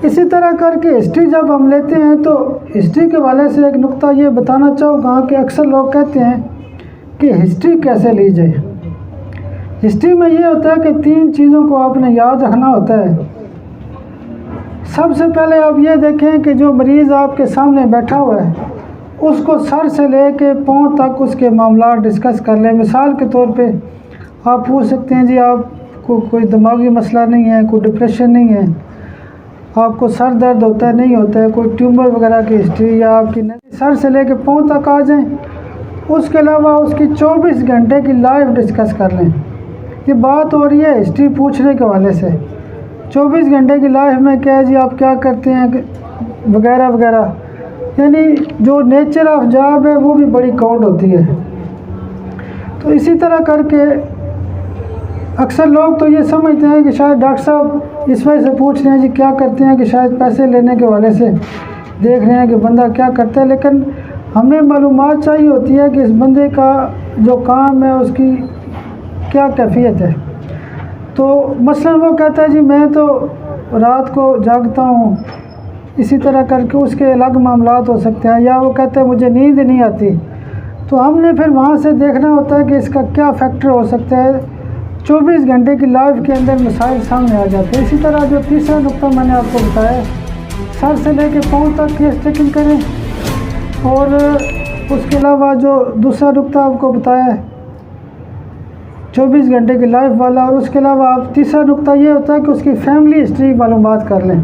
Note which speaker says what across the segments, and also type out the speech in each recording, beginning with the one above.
Speaker 1: इसी तरह करके हिस्ट्री जब हम लेते हैं तो हिस्ट्री के हवाले से एक नुक्ता ये बताना चाहूँगा कि अक्सर लोग कहते हैं कि हिस्ट्री कैसे ली जाए। हिस्ट्री में ये होता है कि 3 चीज़ों को आपने याद रखना होता है। सबसे पहले आप ये देखें कि जो मरीज़ आपके सामने बैठा हुआ है उसको सर से लेके पाँव तक उसके मामला डिस्कस कर लें। मिसाल के तौर पे आप पूछ सकते हैं, जी आपको कोई दिमागी मसला नहीं है, कोई डिप्रेशन नहीं है, आपको सर दर्द होता है नहीं होता है, कोई ट्यूमर वगैरह की हिस्ट्री या आपकी सर से लेके पाँव तक आ जाएं। उसके अलावा उसकी 24 घंटे की लाइफ डिस्कस कर लें। ये बात हो रही है हिस्ट्री पूछने के हवाले से। 24 घंटे की लाइफ में क्या है जी, आप क्या करते हैं वगैरह वगैरह, यानी जो नेचर ऑफ जॉब है वो भी बड़ी काउंट होती है। तो इसी तरह करके अक्सर लोग तो ये समझते हैं कि शायद डॉक्टर साहब इस वजह से पूछ रहे हैं जी क्या करते हैं कि शायद पैसे लेने के हवाले से देख रहे हैं कि बंदा क्या करता है, लेकिन हमें मालूमात चाहिए होती है कि इस बंदे का जो काम है उसकी क्या कैफियत है। तो मसलन वो कहता है जी मैं तो रात को जागता हूँ, इसी तरह करके उसके अलग मामलात हो सकते हैं, या वो कहता है मुझे नींद नहीं आती। तो हमने फिर वहाँ से देखना होता है कि इसका क्या फैक्टर हो सकता है। 24 घंटे की लाइफ के अंदर मसाइल सामने आ जाते हैं। इसी तरह जो तीसरा नुक्ता मैंने आपको बताया, सर से लेके पाँव तक केस चेकिंग करें। और उसके अलावा जो दूसरा नुक्ता आपको बताया है 24 घंटे की लाइफ वाला, और उसके अलावा आप तीसरा नुक्ता ये होता है कि उसकी फैमिली हिस्ट्री मालूमात कर लें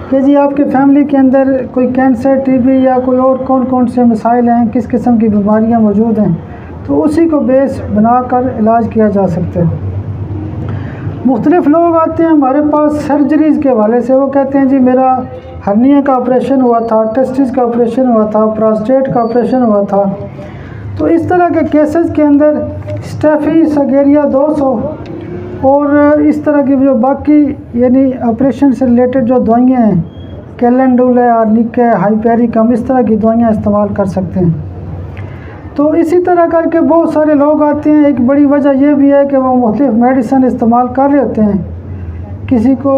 Speaker 1: कि जी आपके फैमिली के अंदर कोई कैंसर, टीबी या कोई और कौन कौन से मसाइल हैं, किस किस्म की बीमारियां मौजूद हैं, तो उसी को बेस बनाकर इलाज किया जा सकता है। मुख्तलिफ लोग आते हैं हमारे पास सर्जरीज़ के हवाले से। वो कहते हैं जी मेरा हर्निया का ऑपरेशन हुआ था, टेस्टिस का ऑपरेशन हुआ था, प्रोस्टेट का ऑपरेशन हुआ था। तो इस तरह के केसेस के अंदर स्टेफिसगेरिया 200 और इस तरह की जो बाकी यानी ऑपरेशन से रिलेटेड जो दवाइयाँ हैं, कैलेंडुल है, आर्निक है, हाइपेरिकम, इस तरह की दवाइयाँ इस्तेमाल कर सकते हैं। तो इसी तरह करके बहुत सारे लोग आते हैं। एक बड़ी वजह यह भी है कि वो मुख्तलिफ मेडिसिन इस्तेमाल कर रहे होते हैं। किसी को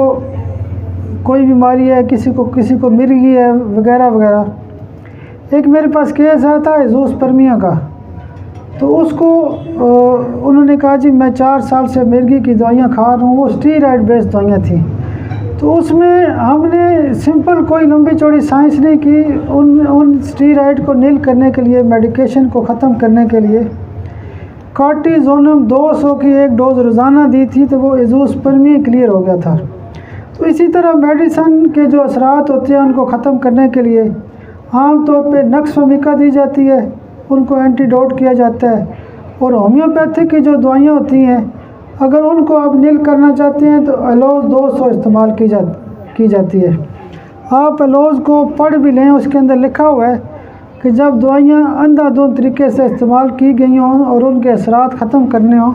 Speaker 1: कोई बीमारी है, किसी को मिर्गी है वगैरह वगैरह। एक मेरे पास केस आया था एजोस्पर्मिया का, तो उसको उन्होंने कहा जी मैं 4 साल से मिर्गी की दवाइयाँ खा रहा हूँ। वो स्टीरॉयड बेस्ड दवाइयाँ थी। तो उसमें हमने सिंपल कोई लंबी चौड़ी साइंस नहीं की। उन स्टीरॉयड को नील करने के लिए, मेडिकेशन को ख़त्म करने के लिए कार्टिजोनम 200 की एक डोज रोज़ाना दी थी, तो वो एजोस्पर्मिया क्लियर हो गया था। तो इसी तरह मेडिसन के जो असरात होते हैं उनको ख़त्म करने के लिए आम तौर पे नक्स फमिका दी जाती है, उनको एंटीडोट किया जाता है। और होम्योपैथिक की जो दवाइयाँ होती हैं, अगर उनको आप नील करना चाहते हैं तो एलोज 200 इस्तेमाल की जाती है। आप एलोज को पढ़ भी लें, उसके अंदर लिखा हुआ है कि जब दवाइयाँ अंधाधुंध तरीके से इस्तेमाल की गई हों और उनके असरात ख़त्म करने हों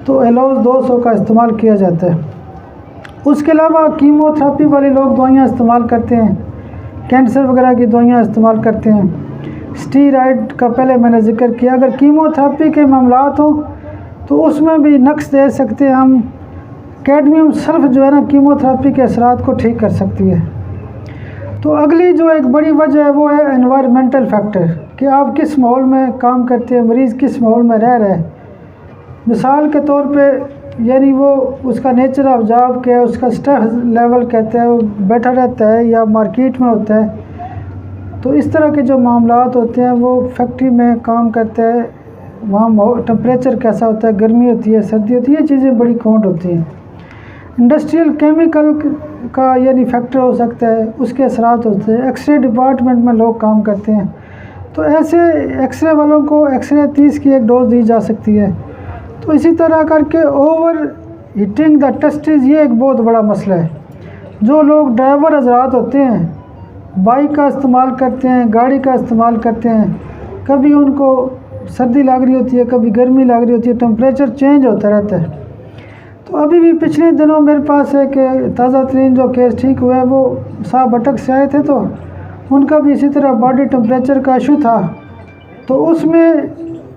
Speaker 1: तो एलोज 200 का इस्तेमाल किया जाता है। उसके अलावा कीमोथेरेपी वाले लोग दवाइयाँ इस्तेमाल करते हैं, कैंसर वगैरह की दवाइयाँ इस्तेमाल करते हैं। स्टीरॉयड का पहले मैंने जिक्र किया। अगर कीमोथेरेपी के मामलात हों तो उसमें भी नक्स दे सकते हैं हम। कैडमियम सल्फ जो है ना, कीमोथेरेपी के असरात को ठीक कर सकती है। तो अगली जो एक बड़ी वजह है वो है एनवायरमेंटल फैक्टर, कि आप किस माहौल में काम करते हैं, मरीज़ किस माहौल में रह रहे हैं। मिसाल के तौर पे यानी वो उसका नेचर ऑफ जॉब क्या है, उसका स्ट्रेस लेवल कहता है, वो बैठा रहता है या मार्केट में होता है। तो इस तरह के जो मामलात होते हैं, वो फैक्ट्री में काम करता है, वहाँ टेम्परेचर कैसा होता है, गर्मी होती है, सर्दी होती है, ये चीज़ें बड़ी काउंट होती हैं। इंडस्ट्रियल केमिकल का यानी फैक्टर हो सकता है, उसके असरात होते हैं। एक्सरे डिपार्टमेंट में लोग काम करते हैं, तो ऐसे एक्सरे वालों को एक्सरे 30 की एक डोज दी जा सकती है। तो इसी तरह करके ओवर हीटिंग द टेस्टिस, ये एक बहुत बड़ा मसला है। जो लोग ड्राइवर हजरात होते हैं, बाइक का इस्तेमाल करते हैं, गाड़ी का इस्तेमाल करते हैं, कभी उनको सर्दी लग रही होती है, कभी गर्मी लग रही होती है, टेम्परेचर चेंज होता रहता है। तो अभी भी पिछले दिनों मेरे पास एक ताज़ा तरीन जो केस ठीक हुआ है, वो साहब अटक से आए थे, तो उनका भी इसी तरह बॉडी टेम्परेचर का इशू था। तो उसमें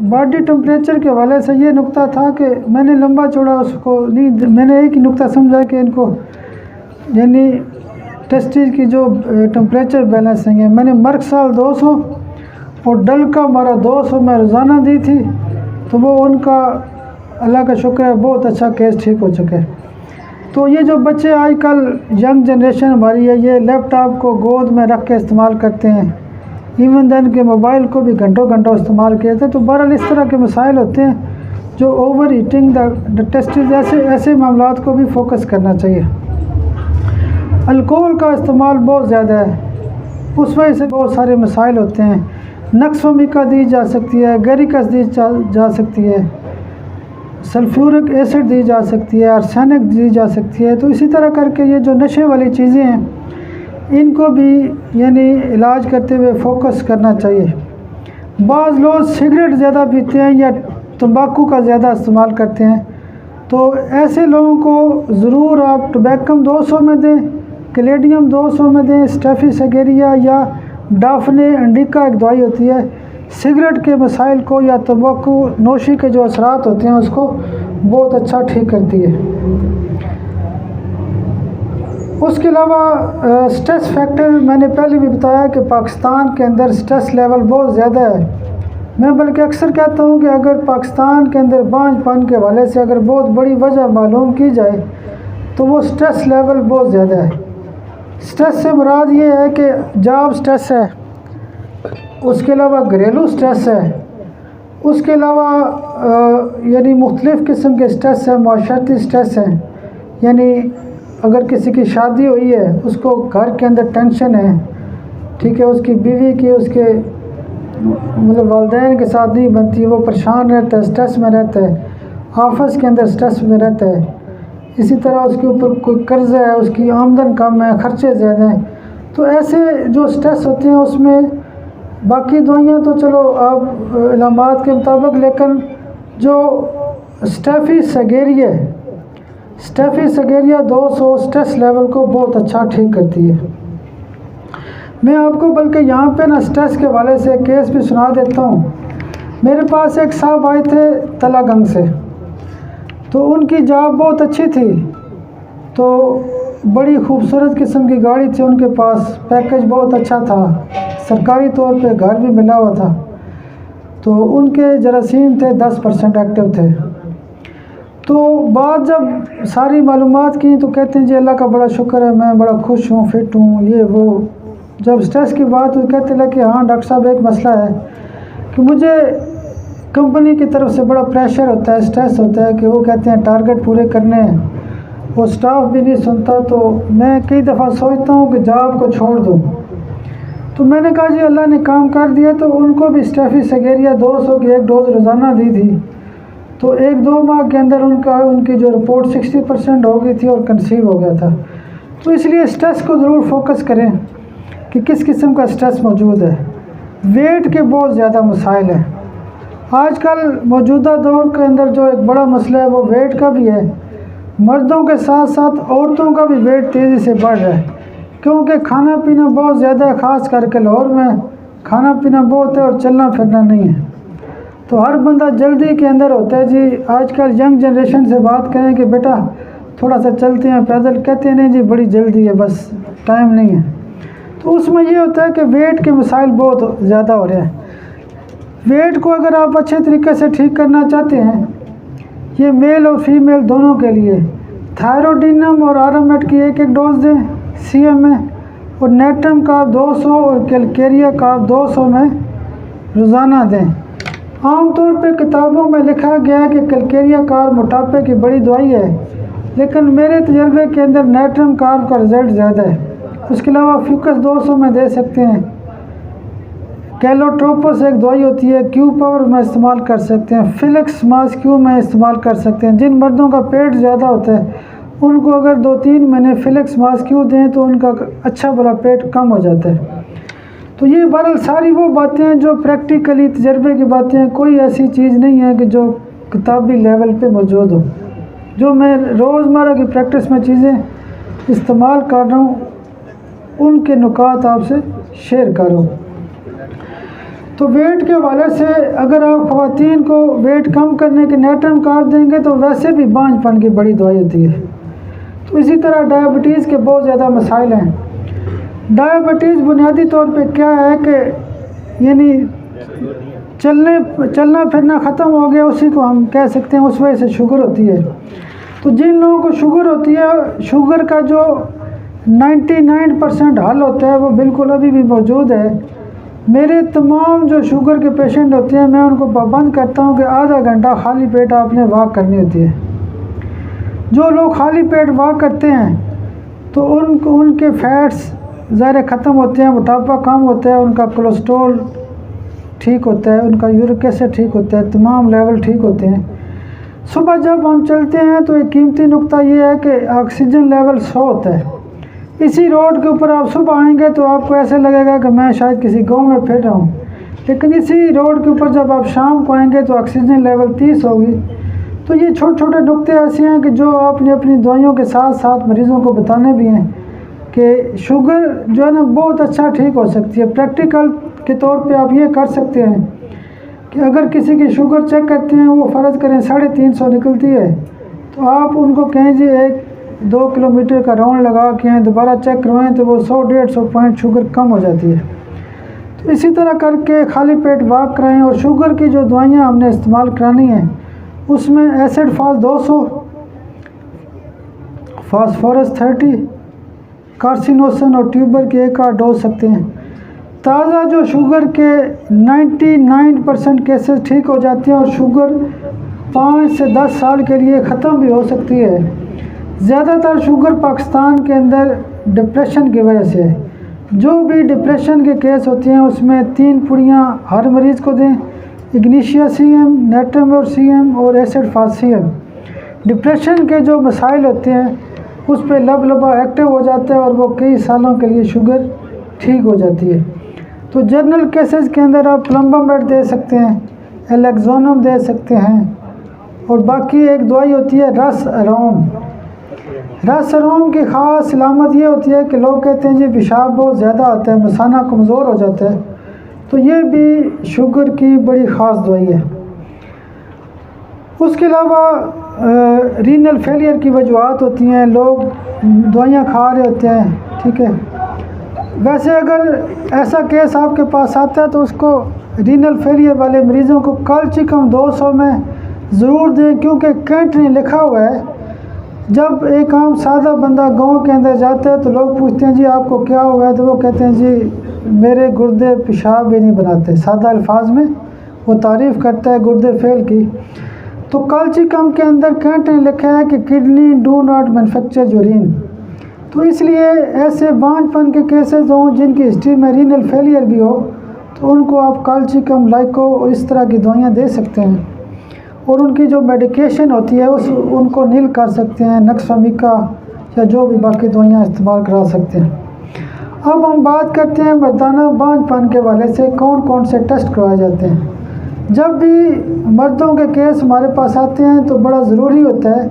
Speaker 1: बॉडी टेम्परेचर के हवाले से ये नुक्ता था कि मैंने लंबा चौड़ा उसको नहीं, मैंने एक ही नुक्ता समझा कि इनको यानी टेस्टिस की जो टेम्परेचर बैलेंसिंग है, मैंने मर्कसाल 200 और डल का हमारा 200 मैं रोज़ाना दी थी, तो वो उनका अल्लाह का शुक्र है बहुत अच्छा केस ठीक हो चुका है। तो ये जो बच्चे आजकल यंग जनरेशन हमारी है, ये लैपटॉप को गोद में रख के इस्तेमाल करते हैं, इवन दैन के मोबाइल को भी घंटों घंटों इस्तेमाल किए थे। तो बहरहाल इस तरह के मसाइल होते हैं जो ओवर हीटिंग द टेस्टिस, ऐसे मामलात को भी फोकस करना चाहिए। अल्कोहल का इस्तेमाल बहुत ज़्यादा है, उस वजह से बहुत सारे मसाइल होते हैं। नक्सोमिका दी जा सकती है, गेरिकस दी जा सकती है, सल्फ्यूरिक एसिड दी जा सकती है, आर्सेनिक दी जा सकती है। तो इसी तरह करके ये जो नशे वाली चीज़ें हैं इनको भी यानी इलाज करते हुए फोकस करना चाहिए। बाज़ लोग सिगरेट ज़्यादा पीते हैं या तंबाकू का ज़्यादा इस्तेमाल करते हैं, तो ऐसे लोगों को ज़रूर आप टोबैकम 200 में दें, कैलेडियम 200 में दें, स्टेफिसगेरिया या डाफने इंडिका एक दवाई होती है, सिगरेट के मसाइल को या तंबाकू नोशी के जो असरात होते हैं उसको बहुत अच्छा ठीक करती है। उसके अलावा स्ट्रेस फैक्टर मैंने पहले भी बताया कि पाकिस्तान के अंदर स्ट्रेस लेवल बहुत ज़्यादा है। मैं बल्कि अक्सर कहता हूँ कि अगर पाकिस्तान के अंदर बांझपन के हवाले से अगर बहुत बड़ी वजह मालूम की जाए तो वो स्ट्रेस लेवल बहुत ज़्यादा है। स्ट्रेस से मुराद ये है कि जॉब स्ट्रेस है, उसके अलावा घरेलू स्ट्रेस है, उसके अलावा यानी मुख्तलिफ़ किस्म के स्ट्रेस है, माशरती स्ट्रेस है, यानी अगर किसी की शादी हुई है उसको घर के अंदर टेंशन है, ठीक है, उसकी बीवी की उसके मतलब वालिदैन के साथ नहीं बनती, वो परेशान रहता है, स्ट्रेस में रहता है, ऑफिस के अंदर स्ट्रेस में रहता है, इसी तरह उसके ऊपर कोई कर्ज़ है, उसकी आमदन कम है, खर्चे ज़्यादा हैं। तो ऐसे जो स्ट्रेस होते हैं उसमें बाकी दवाइयाँ तो चलो आप इलामात के मुताबिक, लेकिन जो स्टेफिसगेरिया 200 स्ट्रेस लेवल को बहुत अच्छा ठीक करती है। मैं आपको बल्कि यहाँ पे ना स्ट्रेस के हवाले से केस भी सुना देता हूँ। मेरे पास एक साहब आए थे तलागंग से, तो उनकी जॉब बहुत अच्छी थी, तो बड़ी खूबसूरत किस्म की गाड़ी थी उनके पास, पैकेज बहुत अच्छा था, सरकारी तौर पे घर भी मिला हुआ था, तो उनके जरासीम थे 10% एक्टिव थे। तो बाद जब सारी मालूमात की तो कहते हैं जी अल्लाह का बड़ा शुक्र है, मैं बड़ा खुश हूँ, फिट हूँ, ये वो। जब स्ट्रेस की बात हुई कहते लगे कि हाँ डॉक्टर साहब एक मसला है कि मुझे कंपनी की तरफ से बड़ा प्रेशर होता है, स्ट्रेस होता है कि वो कहते हैं टारगेट पूरे करने हैं, वो स्टाफ भी नहीं सुनता, तो मैं कई दफ़ा सोचता हूँ कि जॉब को छोड़ दूँ। तो मैंने कहा जी अल्लाह ने काम कर दिया, तो उनको भी स्टेफिसगेरिया 200 की एक डोज रोज़ाना दी थी, तो 1-2 माह के अंदर उनकी जो रिपोर्ट 60% हो गई थी और कंसीव हो गया था। तो इसलिए स्ट्रेस को ज़रूर फोकस करें कि किस किस्म का स्ट्रेस मौजूद है। वेट के बहुत ज़्यादा मसाइल हैं आजकल मौजूदा दौर के अंदर, जो एक बड़ा मसला है वो वेट का भी है। मर्दों के साथ साथ औरतों का भी वेट तेज़ी से बढ़ रहा है, क्योंकि खाना पीना बहुत ज़्यादा है, ख़ास करके लाहौर में खाना पीना बहुत है और चलना फिरना नहीं है, तो हर बंदा जल्दी के अंदर होता है जी। आजकल यंग जनरेशन से बात करें कि बेटा थोड़ा सा चलते हैं पैदल, कहते हैं नहीं जी बड़ी जल्दी है, बस टाइम नहीं है। तो उसमें ये होता है कि वेट के मसाइल बहुत ज़्यादा हो रहे हैं। वेट को अगर आप अच्छे तरीके से ठीक करना चाहते हैं, ये मेल और फीमेल दोनों के लिए, थायरोडिनम और आरामेट की एक डोज दें CM में, और नेट्रम का 200 और कैलकेरिया का 200 में रोज़ाना दें। आमतौर पे किताबों में लिखा गया है कि कैलकेरिया कार मोटापे की बड़ी दवाई है, लेकिन मेरे तजर्बे के अंदर नेट्रम कार का रिज़ल्ट ज़्यादा है। उसके अलावा फ्यूकस 200 में दे सकते हैं, कैलोट्रोपस एक दवाई होती है, क्यू पावर में इस्तेमाल कर सकते हैं, फिलिक्स मास क्यू में इस्तेमाल कर सकते हैं। जिन मर्दों का पेट ज़्यादा होता है उनको अगर 2-3 महीने फिलिक्स मास क्यू दें तो उनका अच्छा भला पेट कम हो जाता है। तो ये बहरहाल सारी वो बातें हैं जो प्रैक्टिकली तजर्बे की बातें हैं, कोई ऐसी चीज़ नहीं है कि जो किताबी लेवल पे मौजूद हो। जो मैं रोज़मर्रा की प्रैक्टिस में चीज़ें इस्तेमाल कर रहा हूँ उनके नुकात आपसे शेयर करूँ। तो वेट के हवाले से अगर आप ख़वातीन को वेट कम करने के नेट्रम कार्ब देंगे तो वैसे भी बांझपन की बड़ी दवाई होती है। तो इसी तरह डायबिटीज़ के बहुत ज़्यादा मसाइल हैं। डायबिटीज़ बुनियादी तौर पे क्या है कि यानी चलना फिरना ख़त्म हो गया, उसी को हम कह सकते हैं, उस वजह से शुगर होती है। तो जिन लोगों को शुगर होती है, शुगर का जो 99% हल होता है वो बिल्कुल अभी भी मौजूद है। मेरे तमाम जो शुगर के पेशेंट होते हैं, मैं उनको पाबंद करता हूँ कि आधा घंटा खाली पेट आपने वॉक करनी होती है। जो लोग खाली पेट वॉक करते हैं तो उनके फैट्स ज़ाहिर ख़त्म होते हैं, मोटापा कम होता है, उनका कोलेस्ट्रॉल ठीक होता है, उनका यूरिक एसिड ठीक होता है, तमाम लेवल ठीक होते हैं। सुबह जब हम चलते हैं तो एक कीमती नुक्ता ये है कि ऑक्सीजन लेवल 100 होता है। इसी रोड के ऊपर आप सुबह आएंगे तो आपको ऐसे लगेगा कि मैं शायद किसी गांव में फिर रहा हूँ, लेकिन इसी रोड के ऊपर जब आप शाम को आएंगे तो ऑक्सीजन लेवल 30 होगी। तो ये छोटे छोटे नुक्ते ऐसे हैं कि जो आपने अपनी दवाइयों के साथ साथ मरीज़ों को बताने भी हैं कि शुगर जो है ना बहुत अच्छा ठीक हो सकती है। प्रैक्टिकल के तौर पे आप ये कर सकते हैं कि अगर किसी की शुगर चेक करते हैं, वो फ़र्ज़ करें 350 निकलती है, तो आप उनको कहें जी 1-2 किलोमीटर का राउंड लगा के हैं, दोबारा चेक करवाएं तो वो 100-150 पॉइंट शुगर कम हो जाती है। तो इसी तरह करके खाली पेट वॉक कराएं। और शुगर की जो दवाइयाँ हमने इस्तेमाल करानी हैं उसमें एसिड फास 200, फास्फोरस 30, कार्सिनोसन और ट्यूबर की 1 आध डोज सकते हैं। ताज़ा जो शुगर के 99% केसेस ठीक हो जाते हैं और शुगर 5 से 10 साल के लिए ख़त्म भी हो सकती है। ज़्यादातर शुगर पाकिस्तान के अंदर डिप्रेशन की वजह से है। जो भी डिप्रेशन के केस होते हैं उसमें 3 पुड़ियाँ हर मरीज़ को दें, इग्निशिया CM, नेट्रमोर CM और एसिड फास CM। डिप्रेशन के जो मसाइल होते हैं उस पर लबा एक्टिव हो जाता है और वो कई सालों के लिए शुगर ठीक हो जाती है। तो जनरल केसेस के अंदर आप प्लम्बामेट दे सकते हैं, एलेक्सोनम दे सकते हैं, और बाकी एक दवाई होती है रस अरोम। रस अरोम की ख़ास अलामत ये होती है कि लोग कहते हैं जी पेशाब बहुत ज़्यादा आता है, मसाना कमज़ोर हो जाता है, तो ये भी शुगर की बड़ी ख़ास दवाई है। उसके अलावा रीनल फेलियर की वजूहत होती हैं, लोग दवाइयाँ खा रहे होते हैं, ठीक है। वैसे अगर ऐसा केस आपके पास आता है तो उसको रीनल फेलियर वाले मरीज़ों को कैल्शियम 200 में ज़रूर दें, क्योंकि कैंट ने लिखा हुआ है जब एक आम सादा बंदा गांव के अंदर जाता है तो लोग पूछते हैं जी आपको क्या हुआ है, तो वो कहते हैं जी मेरे गुर्दे पेशाब भी नहीं बनाते। सादा अल्फाज में वो तारीफ़ करता है गुर्दे फेल की। तो कैल्शियम के अंदर कैंट ने लिखा है कि kidney do not manufacture urine. तो इसलिए ऐसे बांझपन के केसेस हों जिनकी हिस्ट्री में रीनल फेलियर भी हो तो उनको आप कैल्शियम, लाइको और इस तरह की दवाइयाँ दे सकते हैं, और उनकी जो मेडिकेशन होती है उनको नील कर सकते हैं, नक्समिका या जो भी बाकी दवाइयाँ इस्तेमाल करा सकते हैं। अब हम बात करते हैं मर्दाना बांझपन के वाले से कौन कौन से टेस्ट करवाए जाते हैं। जब भी मर्दों के केस हमारे पास आते हैं तो बड़ा ज़रूरी होता है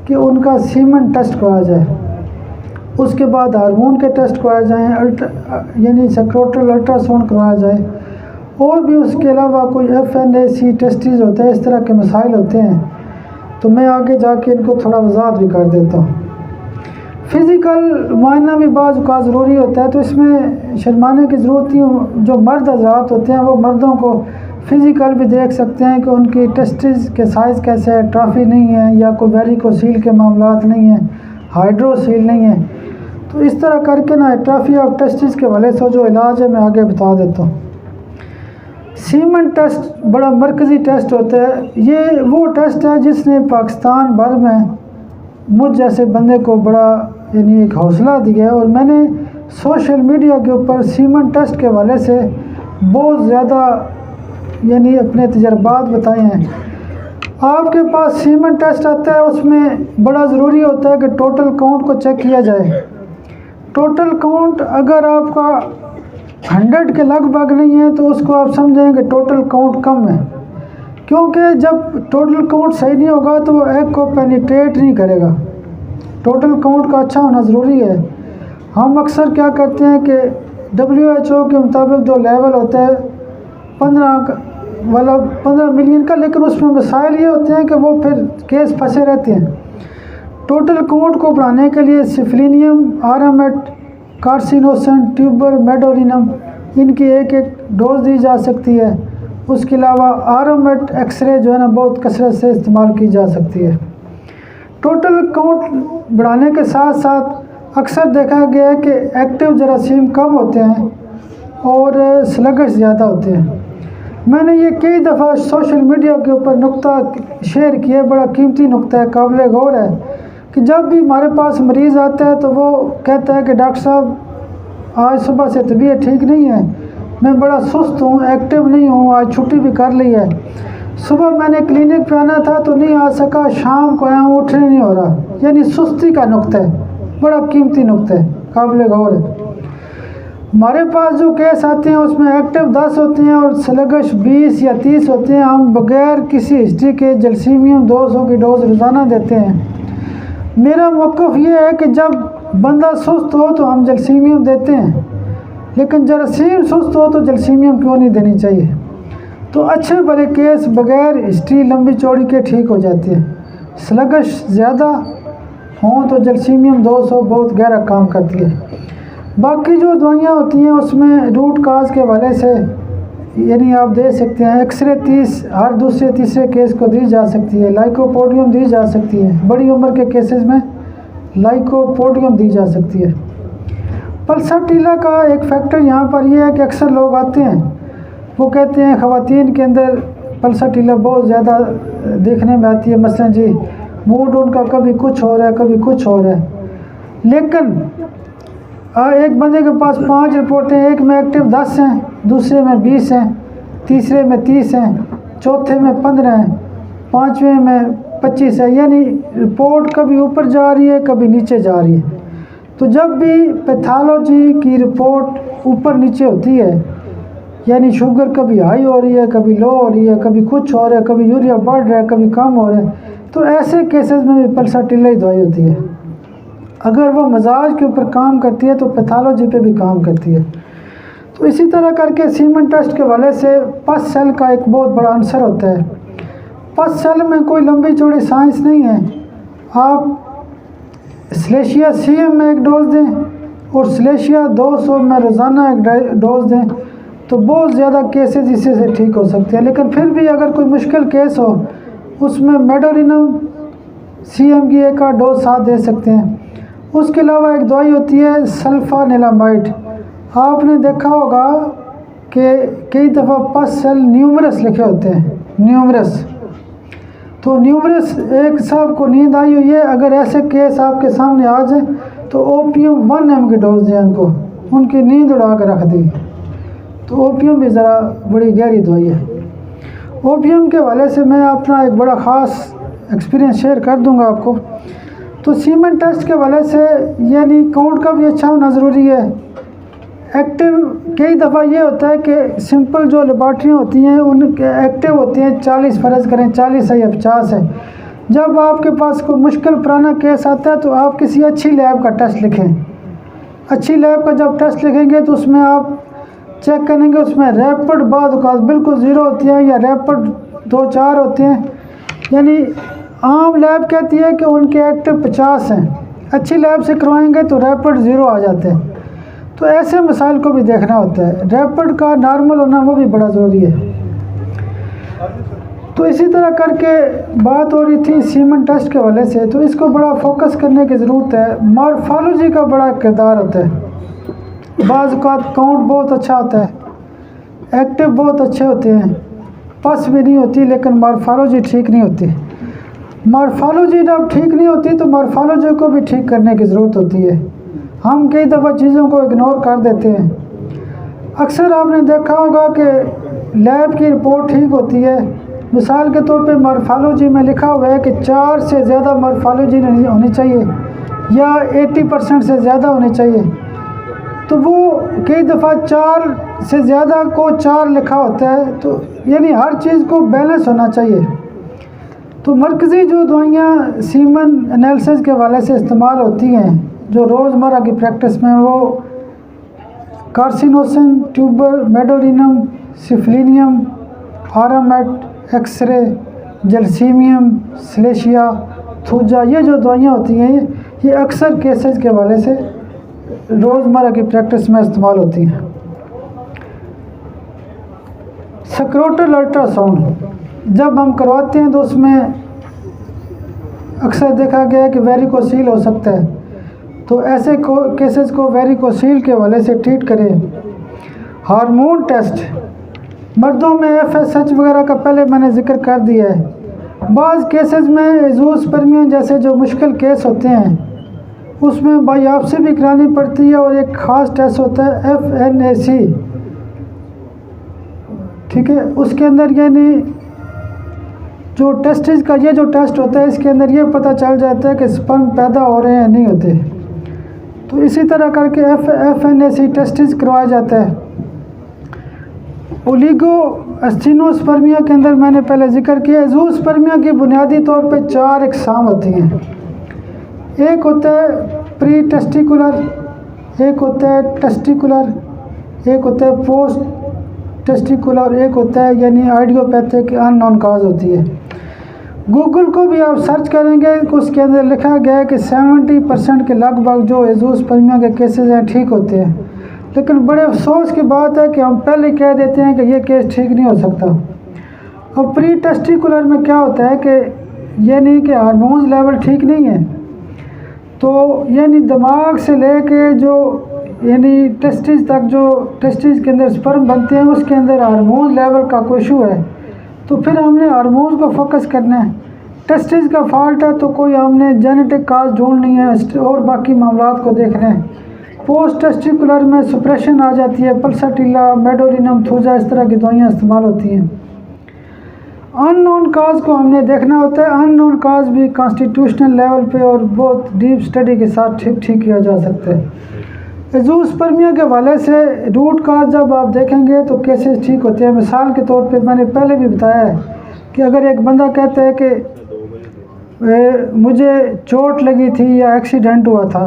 Speaker 1: कि उनका सीमन टेस्ट करवाया जाए, उसके बाद हार्मोन के टेस्ट करवाए जाएँ, यानी सेक्रोटल अल्ट्रासाउंड करवाया जाए, और भी उसके अलावा कोई FNAC टेस्टिस होता है, इस तरह के मसाइल होते हैं। तो मैं आगे जाके इनको थोड़ा वजाहत भी कर देता हूँ। फ़िज़िकल मुआयना भी बाज़ का ज़रूरी होता है, तो इसमें शर्माने की ज़रूरत नहीं। जो मर्द हज़रात होते हैं वो मर्दों को फ़िज़िकल भी देख सकते हैं कि उनकी टेस्टिस के साइज़ कैसे है, ट्रॉफी नहीं है या कोई वेरिकोसील के मामलात नहीं है, हाइड्रोसील नहीं है। तो इस तरह करके ना ट्रॉफी ऑफ टेस्टिस के वाले से जो इलाज है मैं आगे बता देता हूँ। सीमन टेस्ट बड़ा मरकज़ी टेस्ट होता है। ये वो टेस्ट है जिसने पाकिस्तान भर में मुझ जैसे बंदे को बड़ा यानी एक हौसला दिया है, और मैंने सोशल मीडिया के ऊपर सीमन टेस्ट के वाले से बहुत ज़्यादा यानी अपने तजर्बात बताए हैं। आपके पास सीमन टेस्ट आता है, उसमें बड़ा ज़रूरी होता है कि टोटल काउंट को चेक किया जाए। टोटल काउंट अगर आपका 100 के लगभग नहीं है तो उसको आप समझें कि टोटल काउंट कम है, क्योंकि जब टोटल काउंट सही नहीं होगा तो वो एग को पेनिट्रेट नहीं करेगा। टोटल काउंट का अच्छा होना ज़रूरी है। हम अक्सर क्या करते हैं कि WHO के मुताबिक जो लेवल होता है 15 मिलियन का, लेकिन उसमें मसाइल ये होते हैं कि वो फिर केस फंसे रहते हैं। टोटल काउंट को बढ़ाने के लिए सिफलिनियम, RMAT कार्सिनोसन, ट्यूबर मेडोरिनम, इनकी एक एक डोज दी जा सकती है। उसके अलावा आरएमएट एक्सरे जो है ना बहुत कसरत से इस्तेमाल की जा सकती है। टोटल काउंट बढ़ाने के साथ साथ अक्सर देखा गया है कि एक्टिव जरासीम कम होते हैं और स्लगश ज़्यादा होते हैं। मैंने ये कई दफ़ा सोशल मीडिया के ऊपर नुक्ता शेयर किया, बड़ा कीमती नुक्ता है, काबिल गौर है कि जब भी हमारे पास मरीज़ आता है तो वो कहता है कि डॉक्टर साहब आज सुबह से तबीयत ठीक नहीं है, मैं बड़ा सुस्त हूँ, एक्टिव नहीं हूँ, आज छुट्टी भी कर ली है, सुबह मैंने क्लिनिक पे आना था तो नहीं आ सका, शाम को आया हूँ उठने नहीं हो रहा। यानी सुस्ती का नुक्ता है, बड़ा कीमती नुक्ता है, काबिल गौर है। हमारे पास जो केस आते हैं उसमें एक्टिव 10 होते हैं और स्लगश 20 या 30 होते हैं। हम बगैर किसी हिस्ट्री के जलसीमियम 200 की डोज रोज़ाना देते हैं। मेरा मौक़िफ़ ये है कि जब बंदा सुस्त हो तो हम जलसीमियम देते हैं, लेकिन जरासीम सुस्त हो तो जलसीमियम क्यों नहीं देनी चाहिए। तो अच्छे भले केस बगैर हिस्ट्री लंबी चौड़ी के ठीक हो जाते हैं। स्लगश ज़्यादा हों तो जलसीमियम 200 बहुत गहरा काम करती है। बाकी जो दवाइयाँ होती हैं उसमें रूट काज के हवाले से यानी आप दे सकते हैं। एक्सरे 30 हर दूसरे तीसरे केस को दी जा सकती है। लाइकोपोडियम दी जा सकती है, बड़ी उम्र के केसेस में लाइकोपोडियम दी जा सकती है। पल्साटीला का एक फैक्टर यहाँ पर यह है कि अक्सर लोग आते हैं वो कहते हैं ख़वातीन के अंदर पल्साटीला बहुत ज़्यादा देखने में आती है, मसलन जी मूड उनका कभी कुछ हो रहा है कभी कुछ हो रहा है। लेकिन एक बंदे के पास 5 रिपोर्टें, एक में एक्टिव 10 हैं, दूसरे में 20 हैं, तीसरे में 30 हैं, चौथे में 15 हैं, पाँचवें में 25 है। यानी रिपोर्ट कभी ऊपर जा रही है कभी नीचे जा रही है। तो जब भी पैथोलॉजी की रिपोर्ट ऊपर नीचे होती है, यानी शुगर कभी हाई हो रही है कभी लो हो रही है, कभी कुछ हो रहा है, कभी यूरिया बढ़ रहा है कभी कम हो रहा है, तो ऐसे केसेस में भी पल्साटीला ही दवाई होती है। अगर वो मजाज के ऊपर काम करती है तो पैथोलॉजी पे भी काम करती है। तो इसी तरह करके सीमेन टेस्ट के हवाले से पस सेल का एक बहुत बड़ा आंसर होता है। पस सेल में कोई लंबी चौड़ी साइंस नहीं है। आप स्लेशिया सीएम में एक डोज दें और स्लेशिया 200 में रोज़ाना एक डोज दें तो बहुत ज़्यादा केसेस इससे से ठीक हो सकते हैं। लेकिन फिर भी अगर कोई मुश्किल केस हो उसमें मेडोरिनम सीएम की एक डोज साथ दे सकते हैं। उसके अलावा एक दवाई होती है सल्फानिलामाइड। आपने देखा होगा कि कई दफ़ा पस सेल न्यूमरस लिखे होते हैं, न्यूमरस। तो न्यूमरस एक साहब को नींद आई हुई है, अगर ऐसे केस आपके सामने आ जाए तो ओपियम 1 mg की डोज दें उनको, उनकी नींद उड़ा कर रख दी। तो ओपियम भी ज़रा बड़ी गहरी दवाई है। ओपियम के हवाले से मैं अपना एक बड़ा ख़ास एक्सपीरियंस शेयर कर दूंगा आपको। तो सीमेन टेस्ट के हवाले से यानी काउंट का भी अच्छा होना ज़रूरी है। एक्टिव कई दफ़ा ये होता है कि सिंपल जो लेबॉर्ट्रियाँ होती हैं उनके एक्टिव होती हैं 40, फ़र्ज़ करें 40 है या 50 है। जब आपके पास कोई मुश्किल पुराना केस आता है तो आप किसी अच्छी लैब का टेस्ट लिखें। अच्छी लैब का जब टेस्ट लिखेंगे तो उसमें आप चेक करेंगे, उसमें रैपिड बाद बिल्कुल ज़ीरो होती है या रैपिड 2-4 होते हैं। यानी आम लैब कहती है कि उनके एक्टिव 50 हैं, अच्छी लैब से करवाएंगे तो रैपिड 0 आ जाते हैं। तो ऐसे मसाइल को भी देखना होता है। रैपिड का नॉर्मल होना वो भी बड़ा ज़रूरी है। तो इसी तरह करके बात हो रही थी सीमेन टेस्ट के हवाले से, तो इसको बड़ा फोकस करने की ज़रूरत है। मॉर्फोलॉजी का बड़ा किरदार होता है। बाज़ औक़ात काउंट बहुत अच्छा होता है, एक्टिव बहुत अच्छे होते हैं, पस भी नहीं होती, लेकिन मॉर्फोलॉजी ठीक नहीं होती। मॉर्फोलॉजी जब ठीक नहीं होती तो मॉर्फोलॉजी को भी ठीक करने की ज़रूरत होती है। हम कई दफ़ा चीज़ों को इग्नोर कर देते हैं। अक्सर आपने देखा होगा कि लैब की रिपोर्ट ठीक होती है, मिसाल के तौर पे मॉर्फोलॉजी में लिखा हुआ है कि 4 से ज़्यादा मॉर्फोलॉजी होनी चाहिए या 80% से ज़्यादा होनी चाहिए। तो वो कई दफ़ा 4 से ज़्यादा को 4 लिखा होता है। तो यानी हर चीज़ को बैलेंस होना चाहिए। तो मरकज़ी जो दवाइयाँ सीमेन एनालिसिस के हवाले से इस्तेमाल होती हैं जो रोज़मर्रा की प्रैक्टिस में, वो कार्सिनोसन, ट्यूबर मेडोरिनम, सिफलिनियम, आरामेट, एक्सरे, जलसीमियम, स्लेशिया, थूजा, ये जो दवाइयाँ होती हैं ये अक्सर केसेस के हवाले से रोज़मर्रा की प्रैक्टिस में इस्तेमाल होती हैं। स्क्रोटल अल्ट्रासाउंड जब हम करवाते हैं तो उसमें अक्सर देखा गया है कि वेरिकोसील हो सकता है, तो ऐसे केसेस को वेरिकोसील के हवाले से ट्रीट करें। हार्मोन टेस्ट, मर्दों में FSH वगैरह का पहले मैंने जिक्र कर दिया है। बाज़ केसेस में एज़ोस्पर्मिया जैसे जो मुश्किल केस होते हैं उसमें बायोप्सी भी करानी पड़ती है और एक ख़ास टेस्ट होता है FNAC, ठीक है। उसके अंदर यानी जो टेस्टिस का ये जो टेस्ट होता है इसके अंदर ये पता चल जाता है कि स्पर्म पैदा हो रहे हैं नहीं होते। तो इसी तरह करके FNAC टेस्टिस करवाया जाता है। ओलिगो एस्टिनोस्पर्मिया के अंदर मैंने पहले जिक्र किया, एज़ोस्पर्मिया की बुनियादी तौर पे 4 अक़साम होती हैं। एक होता है प्री टेस्टिकुलर, एक होता है टेस्टिकुलर, एक होता है पोस्ट टेस्टिकुलर, एक होता है यानी आइडियोपैथिक अननोन काज होती है। गूगल को भी आप सर्च करेंगे तो उसके अंदर लिखा गया है कि 70% के लगभग जो एज़ोस्पर्मिया के केसेस हैं ठीक होते हैं। लेकिन बड़े अफसोस की बात है कि हम पहले कह देते हैं कि ये केस ठीक नहीं हो सकता। और प्री टेस्टिकुलर में क्या होता है कि ये नहीं कि हार्मोन्स लेवल ठीक नहीं है, तो यानी दिमाग से लेके जो यानी टेस्टिस तक जो टेस्टिस के अंदर स्पर्म बनते हैं उसके अंदर हार्मोन लेवल का कोई इशू है, तो फिर हमने हार्मोन्स को फोकस करना है। टेस्टिस का फॉल्ट है तो कोई हमने जेनेटिक काज ढूंढनी है और बाकी मामलात को देखना है। पोस्ट टेस्टिकुलर में सुप्रेशन आ जाती है, पल्साटिला, मेडोरिनम, थूजा, इस तरह की दवाइयाँ इस्तेमाल होती हैं। अननोन काज को हमने देखना होता है। अननोन काज भी कॉन्स्टिट्यूशनल लेवल पे और बहुत डीप स्टडी के साथ ठीक किया जा सकता है। एज़ोस्पर्मिया के हवाले से रूट काज जब आप देखेंगे तो केसेस ठीक होते हैं। मिसाल के तौर पे मैंने पहले भी बताया है कि अगर एक बंदा कहता है कि मुझे चोट लगी थी या एक्सीडेंट हुआ था,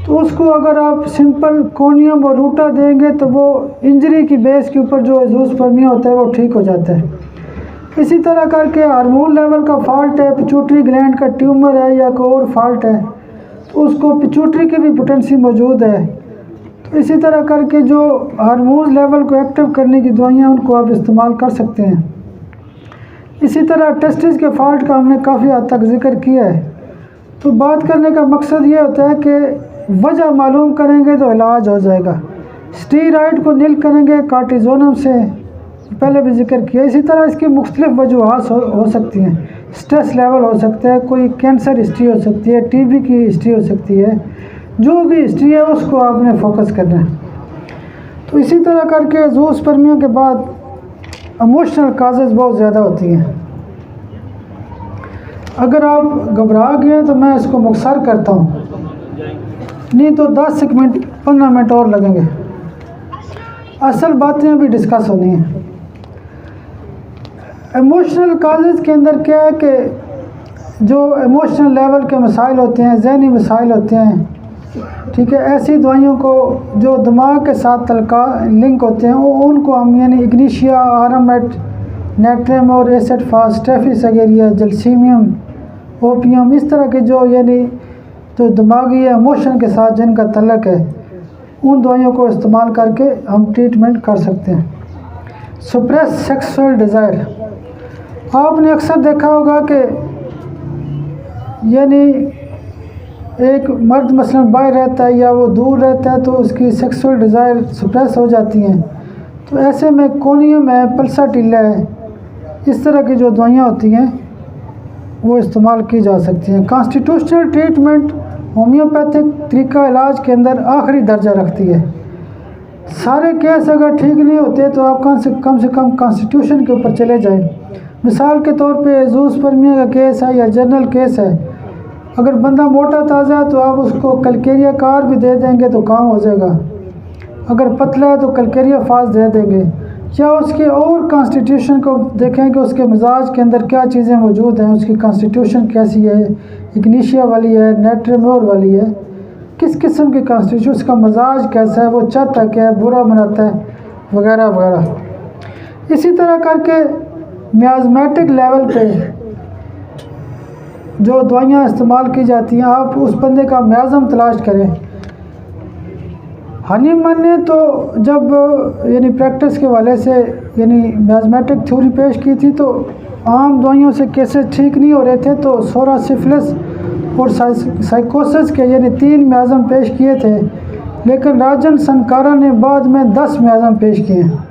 Speaker 1: तो उसको अगर आप सिंपल कोनियम और रूटा देंगे तो वो इंजरी की बेस के ऊपर जो एज़ोस्पर्मिया होता है वो ठीक हो जाता है। इसी तरह करके हार्मोन लेवल का फॉल्ट है, पिट्यूटरी ग्लैंड का ट्यूमर है या कोई और फॉल्ट है तो उसको पिट्यूटरी की भी पोटेंसी मौजूद है। तो इसी तरह करके जो हार्मोन लेवल को एक्टिव करने की दवाइयाँ उनको आप इस्तेमाल कर सकते हैं। इसी तरह टेस्टिस के फॉल्ट का हमने काफ़ी हद तक जिक्र किया है। तो बात करने का मकसद ये होता है कि वजह मालूम करेंगे तो इलाज हो जाएगा। स्टीरॉयड को नील करेंगे कार्टिजोनम से, पहले भी जिक्र किया। इसी तरह इसकी मुख्तलिफ वजूहात हो सकती हैं। स्ट्रेस लेवल हो सकता है, कोई कैंसर हिस्ट्री हो सकती है, TB की हिस्ट्री हो सकती है, जो भी हिस्ट्री है उसको आपने फोकस करना है। तो इसी तरह करके एज़ोस्पर्मिया के बाद इमोशनल काजेज़ बहुत ज़्यादा होती हैं। अगर आप घबरा गए तो मैं इसको मुख्तसर करता हूँ, नहीं तो 10 मिनट 15 मिनट और लगेंगे। असल बातें अभी डिस्कस होनी हैं। इमोशनल काजेज़ के अंदर क्या है कि जो इमोशनल लेवल के मसाइल होते हैं, ज़हनी मसाइल होते हैं, ठीक है, ऐसी दवाइयों को जो दिमाग के साथ तलका लिंक होते हैं उनको हम यानी इग्निशिया, आरामेट, नेट्रियम और एसिड फास्ट, स्टेफिसगेरिया, जलसीमियम, ओपियम, इस तरह के जो यानी जो दिमागी या इमोशन के साथ जिनका तल्लक है उन दवाइयों को इस्तेमाल करके हम ट्रीटमेंट कर सकते हैं। सुप्रेस सेक्सुअल डिज़ायर, आपने अक्सर देखा होगा कि यानी एक मर्द मसलन बाहर रहता है या वो दूर रहता है तो उसकी सेक्सुअल डिज़ायर सुप्रेस हो जाती हैं। तो ऐसे में कोनियम है, पल्साटिला है, इस तरह की जो दवाइयाँ होती हैं वो इस्तेमाल की जा सकती हैं। कॉन्स्टिट्यूशनल ट्रीटमेंट होम्योपैथिक तरीका इलाज के अंदर आखिरी दर्जा रखती है। सारे केस अगर ठीक नहीं होते तो आप कम से कम कॉन्स्टिट्यूशन के ऊपर चले जाएं। मिसाल के तौर पे एज़ोस्पर्मिया का केस है या जनरल केस है, अगर बंदा मोटा ताज़ा है तो आप उसको कलकेरिया कार भी दे देंगे तो काम हो जाएगा। अगर पतला है तो कलकेरिया फास्ट दे देंगे। या उसके और कॉन्स्टिट्यूशन को देखें कि उसके मिजाज के अंदर क्या चीज़ें मौजूद हैं, उसकी कॉन्स्टिट्यूशन कैसी है, इग्निशिया वाली है, नेट्रियम वाली है, किस किस्म की कॉन्स्टिट्यूशन, उसका मिजाज कैसा है, वो चाहता क्या है, बुरा मनाता है, वगैरह वगैरह। इसी तरह करके मियाज़मेटिक लेवल पे जो दवाइयाँ इस्तेमाल की जाती हैं, आप उस बंदे का मियाज़म तलाश करें। हनीमैन ने तो जब यानी प्रैक्टिस के हवाले से यानी मैथमेटिक थ्योरी पेश की थी तो आम दवाइयों से केसेस ठीक नहीं हो रहे थे, तो सोरा सिफिलिस और साइकोसिस के यानी 3 मेज़म पेश किए थे, लेकिन राजन सनकारा ने बाद में 10 मेज़म पेश किए हैं।